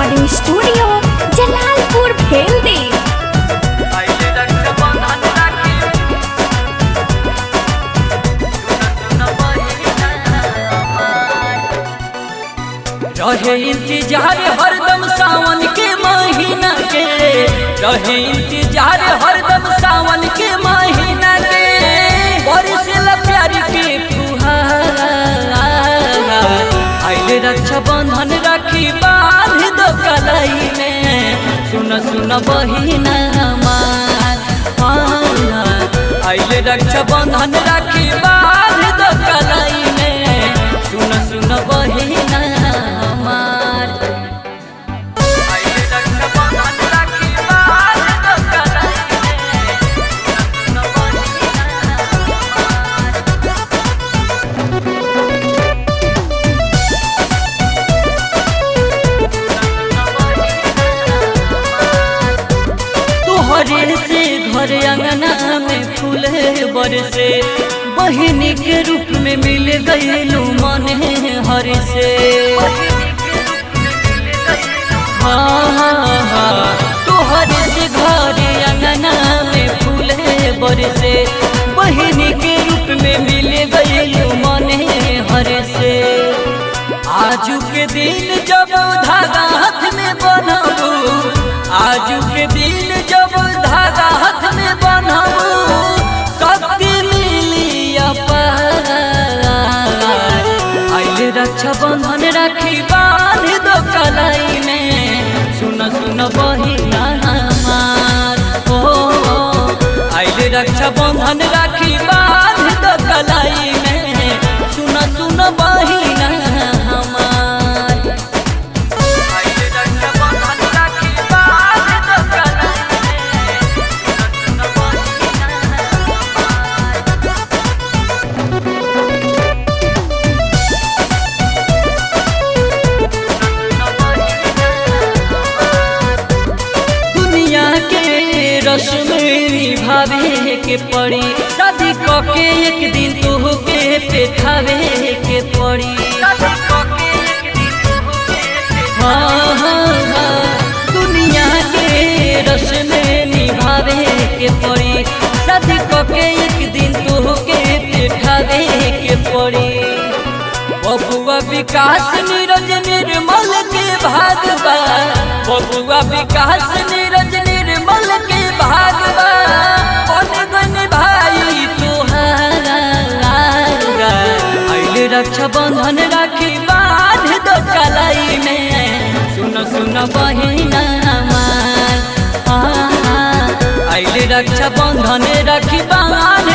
Recording studio Jalalpur Bheldi. रहे इंतजार हरदम सावन के महीना के, रहे इंतजार हरदम सावन के महीना के, बरसेला प्यार के फुहार। आइले रक्षा बंधन राखी बांध दो कलाई में, सुन सुन बहिना हमार। आइले रक्षा बंधन राखी बांध दो कलाई में, सुन सुन बहिना हमार। आइले रक्षा बंधन राखी बांध दो कलाई में, सुन सुन बहिना तोहरे से घर अंगना में फूल बरसे, बहिनी के रूप में मिल गईलू मने हर से। हाँ, तोहरे से घर अंगना में फूल बरसे, बहिनी के रूप में मिल गईलू मने हर से। आजू के दिन जब धागा हाथ में बनबू, आजू के दिन जब धागा हाथ में बनबू, शक्ति मिली अपार। आइले रक्षा बंधन राखी बांध दो कलाई में, सुन सुन बहिना हमार। ओ आइले रक्षा बंधन राखी बांध दो कलाई में, सुन सुन बहिना हमार। आइले रक्षा बंधन राखी बांध दो कलाई में, सुन सुन बहिना दुनिया के रस्म निभावे के पड़ी, शादी के एक दिन तोहके पेठावे के पड़ी। हाँ हाँ हाँ, दुनिया के रस्म निभावे के पड़ी, शादी के एक दिन तोहके पेठावे के पड़ी। बबुआ विकास नीरज निर्मल के भागवा, बबुआ विकास नीरज निर्मल के भागवा, बन भाई तुहार। आइले रक्षा बंधन राखी बांध दो कलाई में, सुन सुन बहिना हमार। आइले रक्षा बंधन राखी बांध